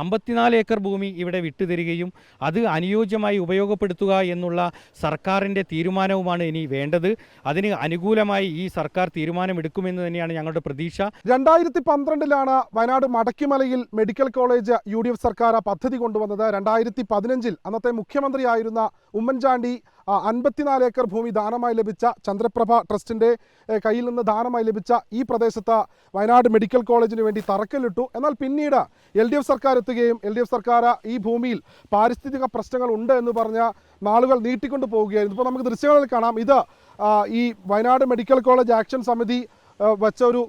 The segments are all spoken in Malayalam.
54 ഏക്കർ ഭൂമി ഇവിടെ വിട്ടുതരികയും അത് അനുയോജ്യമായി ഉപയോഗപ്പെടുത്തുക എന്നുള്ള സർക്കാരിൻ്റെ തീരുമാനവുമാണ് ഇനി വേണ്ടത്. അതിന് അനുകൂലമായി ഈ സർക്കാർ തീരുമാനമെടുക്കുമെന്ന് തന്നെയാണ് ഞങ്ങളുടെ പ്രതീക്ഷ. 2012 വയനാട് മടക്കിമലയിൽ മെഡിക്കൽ കോളേജ് UDF സർക്കാർ പദ്ധതി കൊണ്ടുവന്നത്. 2015 അന്നത്തെ മുഖ്യമന്ത്രിയായിരുന്ന ഉമ്മൻചാണ്ടി 54 ഏക്കർ ഭൂമി ദാനമായി ലഭിച്ച ചന്ദ്രപ്രഭ ട്രസ്റ്റിൻ്റെ കയ്യിൽ നിന്ന് ദാനമായി ലഭിച്ച ഈ പ്രദേശത്ത് വയനാട് മെഡിക്കൽ കോളേജിന് വേണ്ടി തറക്കല്ലിട്ടു. എന്നാൽ പിന്നീട് LDF സർക്കാർ എത്തുകയും LDF സർക്കാർ ഈ ഭൂമിയിൽ പാരിസ്ഥിതിക പ്രശ്നങ്ങൾ ഉണ്ട് എന്ന് പറഞ്ഞ നാളുകൾ നീട്ടിക്കൊണ്ടു പോവുകയായിരുന്നു. ഇപ്പോൾ നമുക്ക് ദൃശ്യങ്ങളിൽ കാണാം. ഇത് ഈ വയനാട് മെഡിക്കൽ കോളേജ് ആക്ഷൻ സമിതി വച്ച ഒരു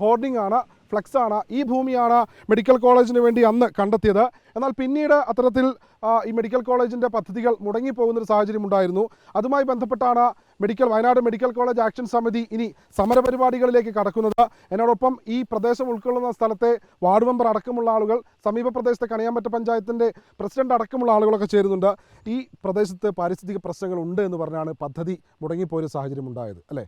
ഹോർഡിംഗ് ആണ്, ഫ്ലെക്സ് ആണ്. ഈ ഭൂമിയാണ് മെഡിക്കൽ കോളേജിന് വേണ്ടി അന്ന് കണ്ടെത്തിയത്. എന്നാൽ പിന്നീട് അത്തരത്തിൽ ഈ മെഡിക്കൽ കോളേജിൻ്റെ പദ്ധതികൾ മുടങ്ങിപ്പോകുന്നൊരു സാഹചര്യം ഉണ്ടായിരുന്നു. അതുമായി ബന്ധപ്പെട്ടാണ് വയനാട് മെഡിക്കൽ കോളേജ് ആക്ഷൻ സമിതി ഇനി സമരപരിപാടികളിലേക്ക് കടക്കുന്നത്. എന്നോടൊപ്പം ഈ പ്രദേശം ഉൾക്കൊള്ളുന്ന സ്ഥലത്തെ വാർഡ് മെമ്പർ അടക്കമുള്ള ആളുകൾ, സമീപ പ്രദേശത്തെ കണിയാമ്പറ്റ പഞ്ചായത്തിൻ്റെ പ്രസിഡന്റ് അടക്കമുള്ള ആളുകളൊക്കെ ചേരുന്നുണ്ട്. ഈ പ്രദേശത്ത് പാരിസ്ഥിതിക പ്രശ്നങ്ങൾ ഉണ്ട് എന്ന് പറഞ്ഞാണ് പദ്ധതി മുടങ്ങിപ്പോയൊരു സാഹചര്യം ഉണ്ടായത്, അല്ലേ?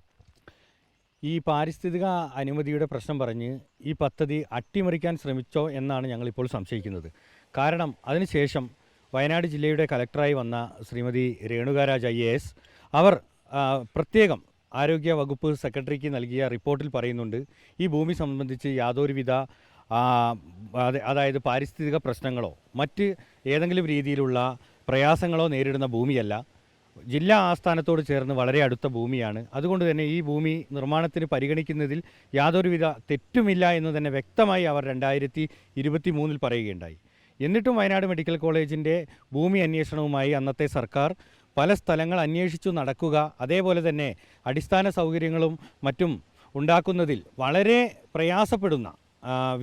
ഈ പാരിസ്ഥിതിക അനുമതിയുടെ പ്രശ്നം പറഞ്ഞ് ഈ പദ്ധതി അട്ടിമറിക്കാൻ ശ്രമിച്ചോ എന്നാണ് ഞങ്ങളിപ്പോൾ സംശയിക്കുന്നത്. കാരണം അതിനുശേഷം വയനാട് ജില്ലയുടെ കലക്ടറായി വന്ന ശ്രീമതി രേണുകാരാജ് IAS അവർ പ്രത്യേകം ആരോഗ്യ വകുപ്പ് സെക്രട്ടറിക്ക് നൽകിയ റിപ്പോർട്ടിൽ പറയുന്നുണ്ട്, ഈ ഭൂമി സംബന്ധിച്ച് യാതൊരുവിധ അതായത് പാരിസ്ഥിതിക പ്രശ്നങ്ങളോ മറ്റ് ഏതെങ്കിലും രീതിയിലുള്ള പ്രയാസങ്ങളോ നേരിടുന്ന ഭൂമിയല്ല. ജില്ലാ ആസ്ഥാനത്തോട് ചേർന്ന് വളരെ അടുത്ത ഭൂമിയാണ്. അതുകൊണ്ട് തന്നെ ഈ ഭൂമി നിർമ്മാണത്തിന് പരിഗണിക്കുന്നതിൽ യാതൊരുവിധ തെറ്റുമില്ല എന്ന് തന്നെ വ്യക്തമായി അവർ 2023 പറയുകയുണ്ടായി. എന്നിട്ടും വയനാട് മെഡിക്കൽ കോളേജിൻ്റെ ഭൂമി അന്വേഷണവുമായി അന്നത്തെ സർക്കാർ പല സ്ഥലങ്ങൾ അന്വേഷിച്ചു നടക്കുക, അതേപോലെ തന്നെ അടിസ്ഥാന സൗകര്യങ്ങളും മറ്റും ഉണ്ടാക്കുന്നതിൽ വളരെ പ്രയാസപ്പെടുന്ന,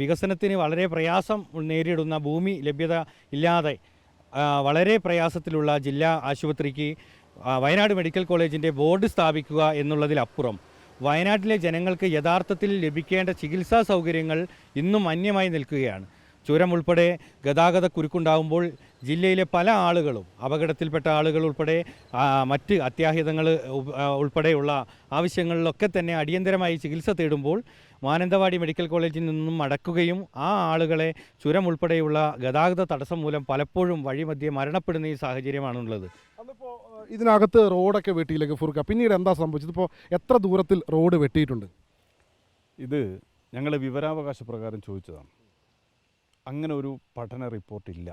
വികസനത്തിന് വളരെ പ്രയാസം നേരിടുന്ന, ഭൂമി ലഭ്യത ഇല്ലാതെ വളരെ പ്രയാസത്തിലുള്ള ജില്ലാ ആശുപത്രിക്ക് വയനാട് മെഡിക്കൽ കോളേജിൻ്റെ ബോർഡ് സ്ഥാപിക്കുക എന്നുള്ളതിലപ്പുറം വയനാട്ടിലെ ജനങ്ങൾക്ക് യഥാർത്ഥത്തിൽ ലഭിക്കേണ്ട ചികിത്സാ സൗകര്യങ്ങൾ ഇന്നും അന്യമായി നിൽക്കുകയാണ്. ചുരം ഉൾപ്പെടെ ഗതാഗത കുരുക്കുണ്ടാകുമ്പോൾ ജില്ലയിലെ പല ആളുകളും, അപകടത്തിൽപ്പെട്ട ആളുകൾ ഉൾപ്പെടെ മറ്റ് അത്യാഹിതങ്ങൾ ഉൾപ്പെടെയുള്ള ആവശ്യങ്ങളിലൊക്കെ തന്നെ അടിയന്തരമായി ചികിത്സ തേടുമ്പോൾ മാനന്തവാടി മെഡിക്കൽ കോളേജിൽ നിന്നും മടക്കുകയും ആ ആളുകളെ ചുരം ഉൾപ്പെടെയുള്ള ഗതാഗത തടസ്സം മൂലം പലപ്പോഴും വഴിമധ്യേ മരണപ്പെടുന്ന ഈ സാഹചര്യമാണുള്ളത്. അതിപ്പോൾ ഇതിനകത്ത് റോഡൊക്കെ വെട്ടിയിലേക്ക് ഫുർക്ക, പിന്നീട് എന്താ സംഭവിച്ചത്? ഇപ്പോൾ എത്ര ദൂരത്തിൽ റോഡ് വെട്ടിയിട്ടുണ്ട്? ഇത് ഞങ്ങൾ വിവരാവകാശ പ്രകാരം ചോദിച്ചതാണ്. അങ്ങനെ ഒരു പഠന റിപ്പോർട്ടില്ല,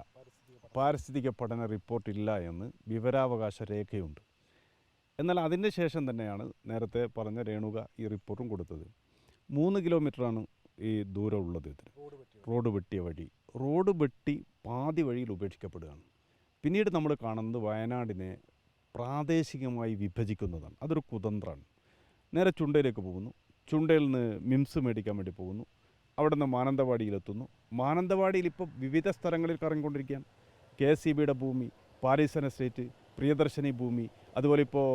പാരിസ്ഥിതിക പഠന റിപ്പോർട്ടില്ല എന്ന് വിവരാവകാശ രേഖയുണ്ട്. എന്നാൽ അതിൻ്റെ ശേഷം തന്നെയാണ് നേരത്തെ പറഞ്ഞ രേണുക ഈ റിപ്പോർട്ടും കൊടുത്തത്. 3 കിലോമീറ്ററാണ് ഈ ദൂരം ഉള്ളത്. ഇതിന് റോഡ് വെട്ടിയ വഴി, റോഡ് വെട്ടി പാതി വഴിയിൽ ഉപേക്ഷിക്കപ്പെടുകയാണ്. പിന്നീട് നമ്മൾ കാണുന്നത് വയനാടിനെ പ്രാദേശികമായി വിഭജിക്കുന്നതാണ്. അതൊരു കുതന്ത്രമാണ്. നേരെ ചുണ്ടയിലേക്ക് പോകുന്നു, ചുണ്ടയിൽ നിന്ന് മിംസ് മേടിക്കാൻ വേണ്ടി പോകുന്നു, അവിടെ നിന്ന് മാനന്തവാടിയിലെത്തുന്നു. മാനന്തവാടിയിൽ ഇപ്പോൾ വിവിധ സ്ഥലങ്ങളിൽ കറങ്ങിക്കൊണ്ടിരിക്കുകയാണ്. KSEBയുടെ ഭൂമി, പാരീസൺ എസ്റ്റേറ്റ്, പ്രിയദർശിനി ഭൂമി, അതുപോലെ ഇപ്പോൾ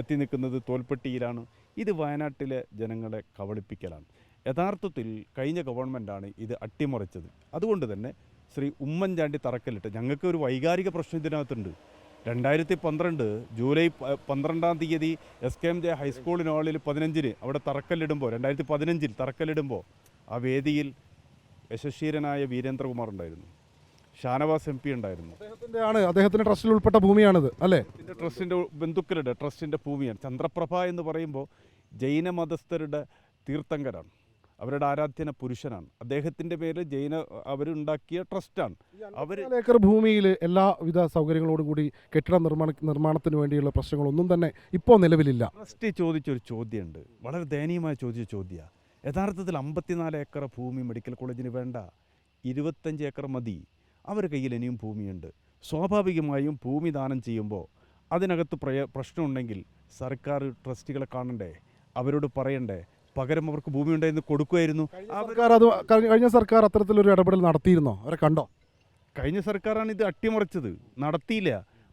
എത്തി നിൽക്കുന്നത് തോൽപ്പെട്ടിയിലാണ്. ഇത് വയനാട്ടിലെ ജനങ്ങളെ കബളിപ്പിക്കലാണ്. യഥാർത്ഥത്തിൽ കഴിഞ്ഞ ഗവൺമെൻറ്റാണ് ഇത് അട്ടിമറിച്ചത്. അതുകൊണ്ട് തന്നെ ശ്രീ ഉമ്മൻചാണ്ടി തറക്കല്ലിട്ട്, ഞങ്ങൾക്ക് ഒരു വൈകാരിക പ്രശ്നം ഇതിനകത്തുണ്ട്. 2012 ജൂലൈ 12-ാം തീയതി SKMJ ഹൈസ്കൂളിന് ഹാളിൽ 15-ന് അവിടെ തറക്കല്ലിടുമ്പോൾ, 2015-ൽ തറക്കല്ലിടുമ്പോൾ ആ വേദിയിൽ യശസ്വീരനായ വീരേന്ദ്രകുമാർ ഉണ്ടായിരുന്നു, ഷാനവാസ് MP ഉണ്ടായിരുന്നു. അദ്ദേഹത്തിൻ്റെ ട്രസ്റ്റിൽ ഉൾപ്പെട്ട ഭൂമിയാണിത്, അല്ലേ? ട്രസ്റ്റിൻ്റെ ബന്ധുക്കളുടെ ട്രസ്റ്റിൻ്റെ ഭൂമിയാണ്. ചന്ദ്രപ്രഭ എന്ന് പറയുമ്പോൾ ജൈനമതസ്ഥരുടെ തീർത്ഥങ്കരാണ്, അവരുടെ ആരാധ്യന പുരുഷനാണ്. അദ്ദേഹത്തിൻ്റെ പേര് അവരുണ്ടാക്കിയ ട്രസ്റ്റാണ്. ഏക്കർ ഭൂമിയിൽ എല്ലാവിധ സൗകര്യങ്ങളോടും കൂടി കെട്ടിട നിർമ്മാണത്തിന് വേണ്ടിയുള്ള പ്രശ്നങ്ങളൊന്നും തന്നെ ഇപ്പോൾ നിലവിലില്ല. ട്രസ്റ്റ് ചോദിച്ചൊരു ചോദ്യമുണ്ട്, വളരെ ദയനീയമായി ചോദിച്ച ചോദ്യമാണ്. യഥാർത്ഥത്തിൽ 54 ഏക്കർ ഭൂമി മെഡിക്കൽ കോളേജിന് വേണ്ട, 25 ഏക്കർ മതി. അവരുടെ കയ്യിൽ ഇനിയും ഭൂമിയുണ്ട്. സ്വാഭാവികമായും ഭൂമി ദാനം ചെയ്യുമ്പോൾ അതിനകത്ത് പ്രശ്നമുണ്ടെങ്കിൽ സർക്കാർ ട്രസ്റ്റികളെ കാണണ്ടേ, അവരോട് പറയണ്ടേ, പകരം അവർക്ക് ഭൂമി ഉണ്ടായിരുന്നു കൊടുക്കുമായിരുന്നു. കഴിഞ്ഞ സർക്കാർ അത്തരത്തിലൊരു ഇടപെടൽ നടത്തിയിരുന്നോ? അവരെ കണ്ടോ? കഴിഞ്ഞ സർക്കാരാണ് ഇത് അട്ടിമറിച്ചത്, നടത്തിയില്ല.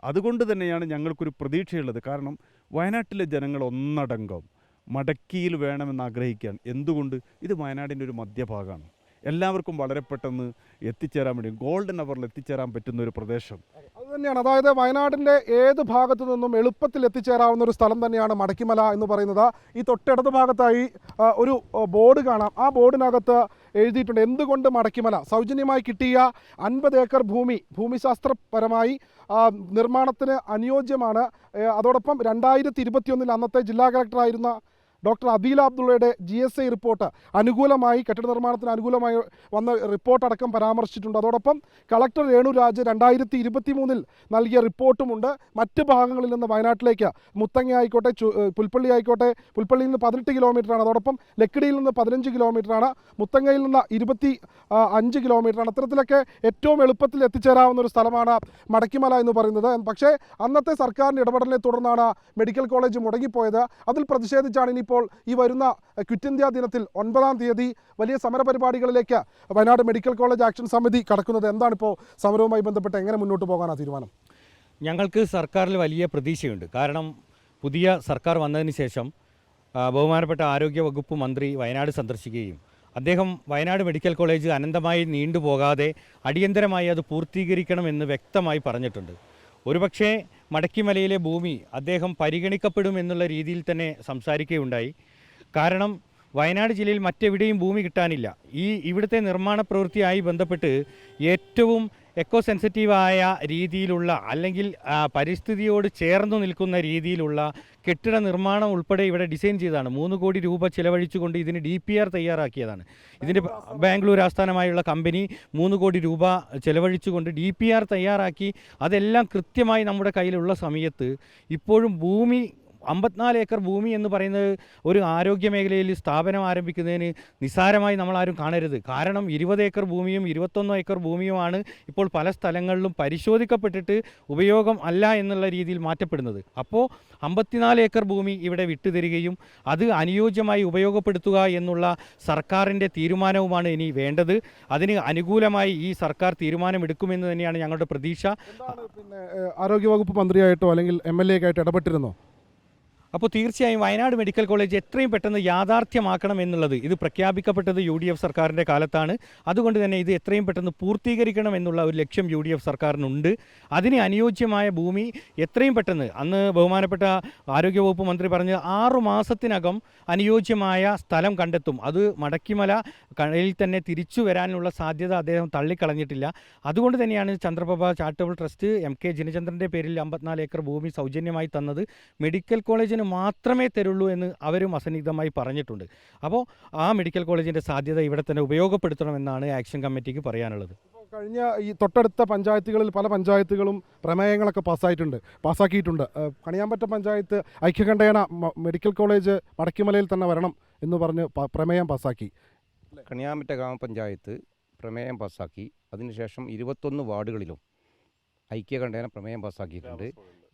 അതുകൊണ്ട് തന്നെയാണ് ഞങ്ങൾക്കൊരു പ്രതീക്ഷയുള്ളത്. കാരണം വയനാട്ടിലെ ജനങ്ങൾ ഒന്നടങ്കം മടക്കിയിൽ വേണമെന്ന് ആഗ്രഹിക്കുകയാണ്. എന്തുകൊണ്ട്? ഇത് വയനാടിൻ്റെ ഒരു മധ്യഭാഗമാണ്. എല്ലാവർക്കും വളരെ പെട്ടെന്ന് എത്തിച്ചേരാൻ വേണ്ടി, ഗോൾഡൻ അവറിൽ എത്തിച്ചേരാൻ പറ്റുന്ന ഒരു പ്രദേശം അതുതന്നെയാണ്. അതായത് വയനാടിൻ്റെ ഏത് ഭാഗത്തു നിന്നും എളുപ്പത്തിൽ എത്തിച്ചേരാവുന്ന ഒരു സ്ഥലം തന്നെയാണ് മടക്കിമല എന്ന് പറയുന്നത്. ഈ തൊട്ടിടത് ഭാഗത്തായി ഒരു ബോർഡ് കാണാം. ആ ബോർഡിനകത്ത് എഴുതിയിട്ടുണ്ട്. എന്തുകൊണ്ട് മടക്കിമല? സൗജന്യമായി കിട്ടിയ 50 ഏക്കർ ഭൂമിശാസ്ത്രപരമായി നിർമ്മാണത്തിന് അനുയോജ്യമാണ്. അതോടൊപ്പം 2021 അന്നത്തെ ജില്ലാ കളക്ടറായിരുന്ന ഡോക്ടർ അദീല അബ്ദുള്ളയുടെ GSI റിപ്പോർട്ട് അനുകൂലമായി, കെട്ടിട നിർമ്മാണത്തിന് അനുകൂലമായി വന്ന റിപ്പോർട്ടടക്കം പരാമർശിച്ചിട്ടുണ്ട്. അതോടൊപ്പം കളക്ടർ രേണു രാജ് 2023 നൽകിയ റിപ്പോർട്ടുമുണ്ട്. മറ്റ് ഭാഗങ്ങളിൽ നിന്ന് വയനാട്ടിലേക്ക് മുത്തങ്ങ ആയിക്കോട്ടെ, പുൽപ്പള്ളി ആയിക്കോട്ടെ, പുൽപ്പള്ളിയിൽ നിന്ന് 18 കിലോമീറ്ററാണ്. അതോടൊപ്പം ലക്കിടിയിൽ നിന്ന് 15 കിലോമീറ്ററാണ്, മുത്തങ്ങയിൽ നിന്ന് 25 കിലോമീറ്ററാണ്. അത്തരത്തിലൊക്കെ ഏറ്റവും എളുപ്പത്തിൽ എത്തിച്ചേരാവുന്ന ഒരു സ്ഥലമാണ് മടക്കിമല എന്ന് പറയുന്നത്. പക്ഷേ അന്നത്തെ സർക്കാരിൻ്റെ ഇടപെടലിനെ തുടർന്നാണ് മെഡിക്കൽ കോളേജ് മുടങ്ങിപ്പോയത്. അതിൽ പ്രതിഷേധിച്ചാണ് ഇനിയിപ്പോൾ ഈ വരുന്ന ക്വിറ്റ് ഇന്ത്യ ദിനത്തിൽ 9-ാം തീയതി വലിയ സമരപരിപാടികളിലേക്ക് വയനാട് മെഡിക്കൽ കോളേജ് ആക്ഷൻ സമിതി കടക്കുന്നത്. എന്താണിപ്പോൾ സമരവുമായി ബന്ധപ്പെട്ട് എങ്ങനെ മുന്നോട്ട് പോകാനാണ് തീരുമാനം? ഞങ്ങൾക്ക് സർക്കാരിൽ വലിയ പ്രതീക്ഷയുണ്ട്. കാരണം പുതിയ സർക്കാർ വന്നതിന് ശേഷം ബഹുമാനപ്പെട്ട ആരോഗ്യ വകുപ്പ് മന്ത്രി വയനാട് സന്ദർശിക്കുകയും അദ്ദേഹം വയനാട് മെഡിക്കൽ കോളേജ് അനന്തമായി നീണ്ടുപോകാതെ അടിയന്തരമായി അത് പൂർത്തീകരിക്കണമെന്ന് വ്യക്തമായി പറഞ്ഞിട്ടുണ്ട്. ഒരുപക്ഷേ മടക്കിമലയിലെ ഭൂമി അദ്ദേഹം പരിഗണിക്കപ്പെടുമെന്നുള്ള രീതിയിൽ തന്നെ സംസാരിക്കുകയുണ്ടായി. കാരണം വയനാട് ജില്ലയിൽ മറ്റെവിടെയും ഭൂമി കിട്ടാനില്ല. ഇവിടുത്തെ നിർമ്മാണ പ്രവൃത്തിയായി ബന്ധപ്പെട്ട് ഏറ്റവും എക്കോ സെൻസിറ്റീവായ രീതിയിലുള്ള അല്ലെങ്കിൽ പരിസ്ഥിതിയോട് ചേർന്നു നിൽക്കുന്ന രീതിയിലുള്ള കെട്ടിട നിർമ്മാണം ഉൾപ്പെടെ ഇവിടെ ഡിസൈൻ ചെയ്തതാണ്. 3 കോടി രൂപ ചിലവഴിച്ചുകൊണ്ട് ഇതിന് DPR തയ്യാറാക്കിയതാണ്. ഇതിൻ്റെ ബാംഗ്ലൂർ ആസ്ഥാനമായുള്ള കമ്പനി 3 കോടി രൂപ ചിലവഴിച്ചുകൊണ്ട് DPR തയ്യാറാക്കി. അതെല്ലാം കൃത്യമായി നമ്മുടെ കയ്യിലുള്ള സമയത്ത് ഇപ്പോഴും ഭൂമി 54 ഏക്കർ ഭൂമി എന്ന് പറയുന്നത് ഒരു ആരോഗ്യ മേഖലയിൽ സ്ഥാപനം ആരംഭിക്കുന്നതിന് നിസ്സാരമായി നമ്മളാരും കാണരുത്. കാരണം 20 ഏക്കർ ഭൂമിയും 21 ഏക്കർ ഭൂമിയുമാണ് ഇപ്പോൾ പല സ്ഥലങ്ങളിലും പരിശോധിക്കപ്പെട്ടിട്ട് ഉപയോഗം അല്ല എന്നുള്ള രീതിയിൽ മാറ്റപ്പെടുന്നത്. അപ്പോൾ 54 ഏക്കർ ഭൂമി ഇവിടെ വിട്ടുതരികയും അത് അനുയോജ്യമായി ഉപയോഗപ്പെടുത്തുക എന്നുള്ള സർക്കാരിൻ്റെ തീരുമാനവുമാണ് ഇനി വേണ്ടത്. അതിന് അനുകൂലമായി ഈ സർക്കാർ തീരുമാനമെടുക്കുമെന്ന് തന്നെയാണ് ഞങ്ങളുടെ പ്രതീക്ഷ. പിന്നെ ആരോഗ്യവകുപ്പ് മന്ത്രിയായിട്ടോ അല്ലെങ്കിൽ MLA ആയിട്ടോ ഇടപെട്ടിരുന്നോ? അപ്പോൾ തീർച്ചയായും വയനാട് മെഡിക്കൽ കോളേജ് എത്രയും പെട്ടെന്ന് യാഥാർത്ഥ്യമാക്കണം എന്നുള്ളത് ഇത് പ്രഖ്യാപിക്കപ്പെട്ടത് UDF സർക്കാരിൻ്റെ കാലത്താണ്. അതുകൊണ്ട് തന്നെ ഇത് എത്രയും പെട്ടെന്ന് പൂർത്തീകരിക്കണം എന്നുള്ള ഒരു ലക്ഷ്യം UDF സർക്കാരിനുണ്ട്. അതിന് അനുയോജ്യമായ ഭൂമി എത്രയും പെട്ടെന്ന്, അന്ന് ബഹുമാനപ്പെട്ട ആരോഗ്യവകുപ്പ് മന്ത്രി പറഞ്ഞ് 6 മാസത്തിനകം അനുയോജ്യമായ സ്ഥലം കണ്ടെത്തും. അത് മടക്കിമല കടലിൽ തന്നെ തിരിച്ചു വരാനുള്ള സാധ്യത അദ്ദേഹം തള്ളിക്കളഞ്ഞിട്ടില്ല. അതുകൊണ്ട് തന്നെയാണ് ചന്ദ്രപ്രഭ ചാരിറ്റബിൾ ട്രസ്റ്റ് MK ജിനചന്ദ്രൻ്റെ പേരിൽ 54 ഏക്കർ ഭൂമി സൗജന്യമായി തന്നത്. മെഡിക്കൽ കോളേജിന് മാത്രമേ തരുള്ളൂ എന്ന് അവരും അസന്നിഗ്ധമായി പറഞ്ഞിട്ടുണ്ട്. അപ്പോൾ ആ മെഡിക്കൽ കോളേജിൻ്റെ സാധ്യത ഇവിടെ തന്നെ ഉപയോഗപ്പെടുത്തണമെന്നാണ് ആക്ഷൻ കമ്മിറ്റിക്ക് പറയാനുള്ളത്. കഴിഞ്ഞ ഈ തൊട്ടടുത്ത പഞ്ചായത്തുകളിൽ പല പഞ്ചായത്തുകളും പ്രമേയങ്ങളൊക്കെ പാസ്സാക്കിയിട്ടുണ്ട്. കണിയാമ്പറ്റ പഞ്ചായത്ത് ഐക്യകണ്ഠേന മെഡിക്കൽ കോളേജ് മടക്കിമലയിൽ തന്നെ വരണം എന്ന് പറഞ്ഞ് പ്രമേയം പാസ്സാക്കി. കണിയാമ്പറ്റ ഗ്രാമപഞ്ചായത്ത് പ്രമേയം പാസ്സാക്കി. അതിനുശേഷം 21 വാർഡുകളിലും ഐക്യകണ്ഠേന പ്രമേയം പാസ്സാക്കിയിട്ടുണ്ട്.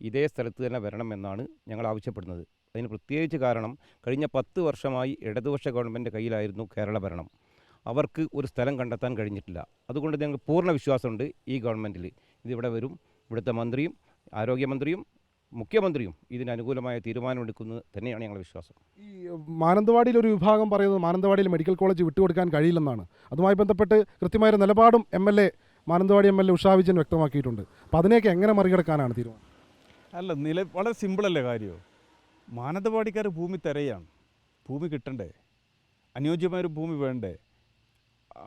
ഇതേ സ്ഥലത്ത് തന്നെ വരണമെന്നാണ് ഞങ്ങൾ ആവശ്യപ്പെടുന്നത്. അതിന് പ്രത്യേകിച്ച് കാരണം കഴിഞ്ഞ 10 വർഷമായി ഇടതുപക്ഷ ഗവൺമെൻറ് കയ്യിലായിരുന്നു കേരള ഭരണം. അവർക്ക് ഒരു സ്ഥലം കണ്ടെത്താൻ കഴിഞ്ഞിട്ടില്ല. അതുകൊണ്ട് ഞങ്ങൾക്ക് പൂർണ്ണ വിശ്വാസമുണ്ട് ഈ ഗവൺമെൻറ്റിൽ ഇതിവിടെ വരും. ഇവിടുത്തെ മന്ത്രിയും ആരോഗ്യമന്ത്രിയും മുഖ്യമന്ത്രിയും ഇതിന് അനുകൂലമായ തീരുമാനമെടുക്കുന്നത് തന്നെയാണ് ഞങ്ങളുടെ വിശ്വാസം. ഈ മാനന്തവാടിയിൽ ഒരു വിഭാഗം പറയുന്നത് മാനന്തവാടിയിൽ മെഡിക്കൽ കോളേജ് വിട്ടുകൊടുക്കാൻ കഴിയില്ലെന്നാണ്. അതുമായി ബന്ധപ്പെട്ട് കൃത്യമായ നിലപാടും മാനന്തവാടി MLA ഉഷാ വിജയൻ വ്യക്തമാക്കിയിട്ടുണ്ട്. അപ്പോൾ അതിനെയൊക്കെ എങ്ങനെ മറികടക്കാനാണ് തീരുമാനം? അല്ല, വളരെ സിമ്പിളല്ലേ കാര്യം. മാനന്തവാടിക്കാർ ഭൂമി തിരയാണ്, ഭൂമി കിട്ടണ്ടേ, അനുയോജ്യമായൊരു ഭൂമി വേണ്ടേ.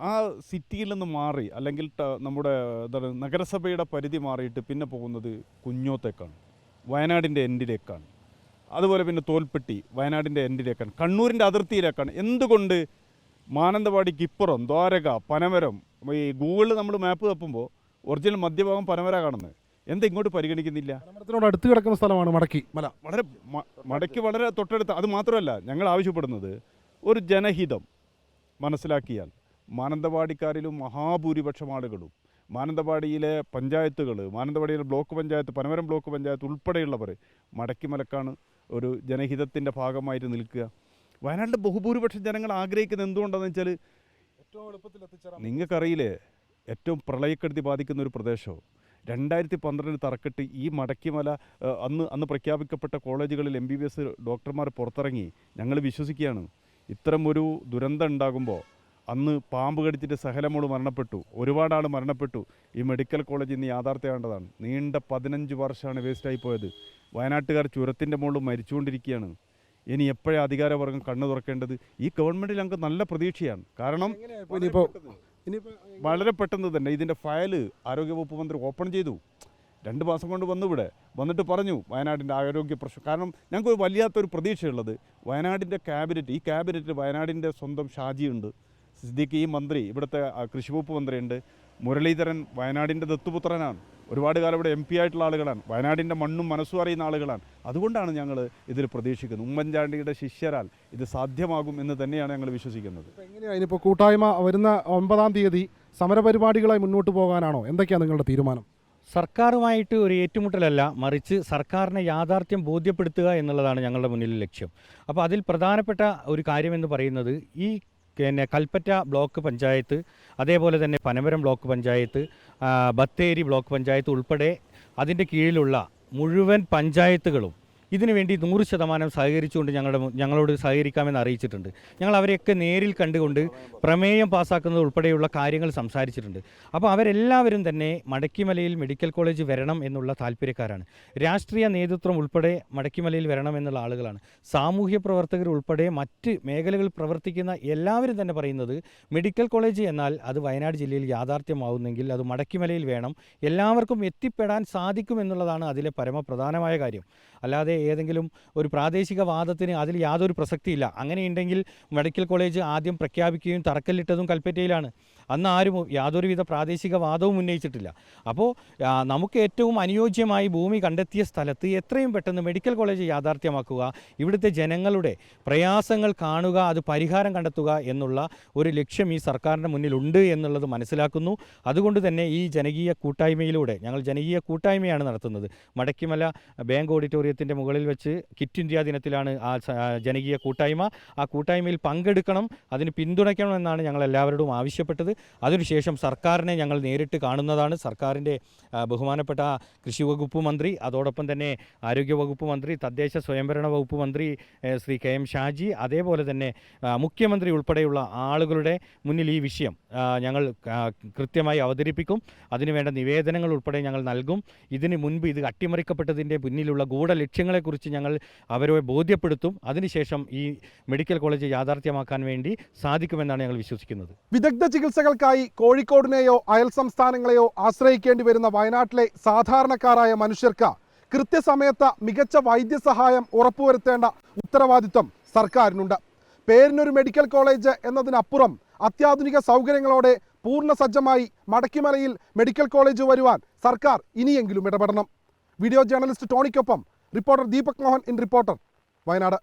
ആ സിറ്റിയിൽ നിന്ന് മാറി അല്ലെങ്കിൽ നമ്മുടെ എന്താണ് നഗരസഭയുടെ പരിധി മാറിയിട്ട് പിന്നെ പോകുന്നത് കുഞ്ഞോത്തേക്കാണ്, വയനാടിൻ്റെ എൻഡിലേക്കാണ്. അതുപോലെ പിന്നെ തോൽപ്പെട്ടി വയനാടിൻ്റെ എൻഡിലേക്കാണ്, കണ്ണൂരിൻ്റെ അതിർത്തിയിലേക്കാണ്. എന്തുകൊണ്ട് മാനന്തവാടിക്ക് ഇപ്പുറം ദ്വാരക, പനമരം, ഈ ഗൂഗിളിൽ നമ്മൾ മാപ്പ് തപ്പുമ്പോൾ ഒറിജിനൽ മധ്യഭാഗം പനമര കാണുന്നത്, എന്താ ഇങ്ങോട്ട് പരിഗണിക്കുന്നില്ല? പനമരത്തിനോട് അടുത്ത് കിടക്കുന്ന സ്ഥലമാണ് മടക്കി മല. മടക്കി വളരെ തൊട്ടടുത്ത്. അത് മാത്രമല്ല, ഞങ്ങൾ ആവശ്യപ്പെടുന്നത് ഒരു ജനഹിതം മനസ്സിലാക്കിയാൽ മാനന്തവാടിക്കാരിലും മഹാഭൂരിപക്ഷം ആളുകളും മാനന്തവാടിയിലെ പഞ്ചായത്തുകൾ, മാനന്തവാടിയിലെ ബ്ലോക്ക് പഞ്ചായത്ത്, പനമരം ബ്ലോക്ക് പഞ്ചായത്ത് ഉൾപ്പെടെയുള്ളവർ മടക്കിമലക്കാണ് ഒരു ജനഹിതത്തിൻ്റെ ഭാഗമായിട്ട് നിൽക്കുക. വയനാട്ടിലെ ബഹുഭൂരിപക്ഷം ജനങ്ങൾ ആഗ്രഹിക്കുന്നത് എന്തുകൊണ്ടാണെന്ന് വെച്ചാൽ, നിങ്ങൾക്കറിയില്ലേ, ഏറ്റവും പ്രളയക്കെടുതി ബാധിക്കുന്ന ഒരു പ്രദേശവും 2012 തറക്കെട്ട് ഈ മടക്കിമല അന്ന് പ്രഖ്യാപിക്കപ്പെട്ട കോളേജുകളിൽ MBBS ഡോക്ടർമാർ പുറത്തിറങ്ങി. ഞങ്ങൾ വിശ്വസിക്കുകയാണ്, ഇത്തരം ഒരു ദുരന്തം ഉണ്ടാകുമ്പോൾ അന്ന് പാമ്പ് കടിച്ചിട്ട് സഹലമോട് മരണപ്പെട്ടു, ഒരുപാട് ആൾ മരണപ്പെട്ടു. ഈ മെഡിക്കൽ കോളേജ് ഇന്ന് യാഥാർത്ഥ്യമാകേണ്ടതാണ്. നീണ്ട 15 വർഷമാണ് വേസ്റ്റായി പോയത്. വയനാട്ടുകാർ ചുരത്തിൻ്റെ മുകളിൽ മരിച്ചുകൊണ്ടിരിക്കുകയാണ്. ഇനി എപ്പോഴേ അധികാരവർഗം കണ്ണു തുറക്കേണ്ടത്? ഈ ഗവൺമെൻറ്റിൽ ഞങ്ങൾക്ക് നല്ല പ്രതീക്ഷയാണ്. കാരണം വളരെ പെട്ടെന്ന് തന്നെ ഇതിൻ്റെ ഫയല് ആരോഗ്യവകുപ്പ് മന്ത്രി ഓപ്പൺ ചെയ്തു. 2 മാസം കൊണ്ട് വന്നിട്ട് പറഞ്ഞു വയനാടിൻ്റെ ആരോഗ്യ പ്രശ്നം. കാരണം ഞങ്ങൾക്ക് വല്ലാത്തൊരു പ്രതീക്ഷയുള്ളത് വയനാടിൻ്റെ ഈ ക്യാബിനറ്റിൽ വയനാടിൻ്റെ സ്വന്തം ഷാജിയുണ്ട്, സിദ്ദീഖ് ഈ മന്ത്രി, ഇവിടുത്തെ കൃഷിവകുപ്പ് മന്ത്രിയുണ്ട്, മുരളീധരൻ വയനാടിൻ്റെ ദത്തുപുത്രനാണ്, ഒരുപാട് കാലം ഇവിടെ MP ആയിട്ടുള്ള ആളുകളാണ്, വയനാടിൻ്റെ മണ്ണും മനസ്സും അറിയുന്ന ആളുകളാണ്. അതുകൊണ്ടാണ് ഞങ്ങൾ ഇതിൽ പ്രതീക്ഷിക്കുന്നത്. ഉമ്മൻചാണ്ടിയുടെ ശിഷ്യരാൽ ഇത് സാധ്യമാകും എന്ന് തന്നെയാണ് ഞങ്ങൾ വിശ്വസിക്കുന്നത്. എങ്ങനെയാണ് ഇനിയിപ്പോൾ കൂട്ടായ്മ വരുന്ന 9-ാം തീയതി സമരപരിപാടികളായി മുന്നോട്ട് പോകാനാണോ? എന്തൊക്കെയാണ് നിങ്ങളുടെ തീരുമാനം? സർക്കാരുമായിട്ട് ഒരു ഏറ്റുമുട്ടലല്ല, മറിച്ച് സർക്കാരിനെ യാഥാർത്ഥ്യം ബോധ്യപ്പെടുത്തുക എന്നുള്ളതാണ് ഞങ്ങളുടെ മുന്നിലെ ലക്ഷ്യം. അപ്പോൾ അതിൽ പ്രധാനപ്പെട്ട ഒരു കാര്യമെന്ന് പറയുന്നത് ഈ കൽപ്പറ്റ ബ്ലോക്ക് പഞ്ചായത്ത്, അതേപോലെ തന്നെ പനമരം ബ്ലോക്ക് പഞ്ചായത്ത്, ബത്തേരി ബ്ലോക്ക് പഞ്ചായത്ത് ഉൾപ്പെടെ അതിൻ്റെ കീഴിലുള്ള മുഴുവൻ പഞ്ചായത്തുകളും ഇതിനുവേണ്ടി 100% സഹകരിച്ചുകൊണ്ട് ഞങ്ങളോട് സഹകരിക്കാമെന്ന് അറിയിച്ചിട്ടുണ്ട്. ഞങ്ങൾ അവരെയൊക്കെ നേരിൽ കണ്ടുകൊണ്ട് പ്രമേയം പാസ്സാക്കുന്നത് ഉൾപ്പെടെയുള്ള കാര്യങ്ങൾ സംസാരിച്ചിട്ടുണ്ട്. അപ്പോൾ അവരെല്ലാവരും തന്നെ മടക്കിമലയിൽ മെഡിക്കൽ കോളേജ് വരണം എന്നുള്ള താല്പര്യക്കാരാണ്. രാഷ്ട്രീയ നേതൃത്വം ഉൾപ്പെടെ മടക്കിമലയിൽ വരണം എന്നുള്ള ആളുകളാണ്. സാമൂഹ്യ പ്രവർത്തകർ ഉൾപ്പെടെ മറ്റ് മേഖലകളിൽ പ്രവർത്തിക്കുന്ന എല്ലാവരും തന്നെ പറയുന്നത് മെഡിക്കൽ കോളേജ് എന്നാൽ അത് വയനാട് ജില്ലയിൽ യാഥാർത്ഥ്യമാവുന്നെങ്കിൽ അത് മടക്കിമലയിൽ വേണം, എല്ലാവർക്കും എത്തിപ്പെടാൻ സാധിക്കുമെന്നുള്ളതാണ് അതിലെ പരമപ്രധാനമായ കാര്യം. അല്ലാതെ ഏതെങ്കിലും ഒരു പ്രാദേശിക വാദത്തിന് അതിൽ യാതൊരു പ്രസക്തിയില്ല. അങ്ങനെയുണ്ടെങ്കിൽ മെഡിക്കൽ കോളേജ് ആദ്യം പ്രഖ്യാപിക്കുകയും തറക്കല്ലിട്ടതും കൽപ്പറ്റയിലാണ്. അന്ന് ആരും യാതൊരുവിധ പ്രാദേശിക വാദവും ഉന്നയിച്ചിട്ടില്ല. അപ്പോൾ നമുക്ക് ഏറ്റവും അനുയോജ്യമായി ഭൂമി കണ്ടെത്തിയ സ്ഥലത്ത് എത്രയും പെട്ടെന്ന് മെഡിക്കൽ കോളേജ് യാഥാർത്ഥ്യമാക്കുക, ഇവിടുത്തെ ജനങ്ങളുടെ പ്രയാസങ്ങൾ കാണുക, അത് പരിഹാരം കണ്ടെത്തുക എന്നുള്ള ഒരു ലക്ഷ്യം ഈ സർക്കാരിൻ്റെ മുന്നിലുണ്ട് എന്നുള്ളത് മനസ്സിലാക്കുന്നു. അതുകൊണ്ട് തന്നെ ഈ ജനകീയ കൂട്ടായ്മയിലൂടെ ഞങ്ങൾ ജനകീയ കൂട്ടായ്മയാണ് നടത്തുന്നത്. മടക്കിമല ബാങ്ക് ഓഡിറ്റോറിയത്തിൻ്റെ മുകളിൽ വെച്ച് കിറ്റ് ഇന്ത്യ ദിനത്തിലാണ് ആ ജനകീയ കൂട്ടായ്മ. ആ കൂട്ടായ്മയിൽ പങ്കെടുക്കണം, അതിന് പിന്തുണയ്ക്കണമെന്നാണ് ഞങ്ങൾ എല്ലാവരോടും ആവശ്യപ്പെട്ടത്. അതിനുശേഷം സർക്കാരിനെ ഞങ്ങൾ നേരിട്ട് കാണുന്നതാണ്. സർക്കാരിൻ്റെ ബഹുമാനപ്പെട്ട കൃഷി വകുപ്പ് മന്ത്രി, അതോടൊപ്പം തന്നെ ആരോഗ്യ വകുപ്പ് മന്ത്രി, തദ്ദേശ സ്വയംഭരണ വകുപ്പ് മന്ത്രി ശ്രീ KM ഷാജി, അതേപോലെ തന്നെ മുഖ്യമന്ത്രി ഉൾപ്പെടെയുള്ള ആളുകളുടെ മുന്നിൽ ഈ വിഷയം ഞങ്ങൾ കൃത്യമായി അവതരിപ്പിക്കും. അതിനുവേണ്ട നിവേദനങ്ങൾ ഉൾപ്പെടെ ഞങ്ങൾ നൽകും. ഇതിന് മുൻപ് ഇത് അട്ടിമറിക്കപ്പെട്ടതിൻ്റെ പിന്നിലുള്ള ഗൂഢലക്ഷ്യങ്ങളെക്കുറിച്ച് ഞങ്ങൾ അവരെ ബോധ്യപ്പെടുത്തും. അതിനുശേഷം ഈ മെഡിക്കൽ കോളേജ് യാഥാർത്ഥ്യമാക്കാൻ വേണ്ടി സാധിക്കുമെന്നാണ് ഞങ്ങൾ വിശ്വസിക്കുന്നത്. വിദഗ്ധ ചികിത്സകൾക്കായി കോഴിക്കോടിനെയോ അയൽ സംസ്ഥാനങ്ങളെയോ ആശ്രയിക്കേണ്ടി വരുന്ന വയനാട്ടിലെ സാധാരണക്കാരായ മനുഷ്യർക്ക് കൃത്യസമയത്ത് മികച്ച വൈദ്യസഹായം ഉറപ്പുവരുത്തേണ്ട ഉത്തരവാദിത്വം സർക്കാരിനുണ്ട്. പേരിനൊരു മെഡിക്കൽ കോളേജ് എന്നതിനപ്പുറം അത്യാധുനിക സൗകര്യങ്ങളോടെ പൂർണ്ണ സജ്ജമായി മടക്കിമലയിൽ മെഡിക്കൽ കോളേജ് വരുവാൻ സർക്കാർ ഇനിയെങ്കിലും ഇടപെടണം. വീഡിയോ ജേർണലിസ്റ്റ് ടോണിക്കൊപ്പം reporter Deepak Mohan in reporter, Wayanad.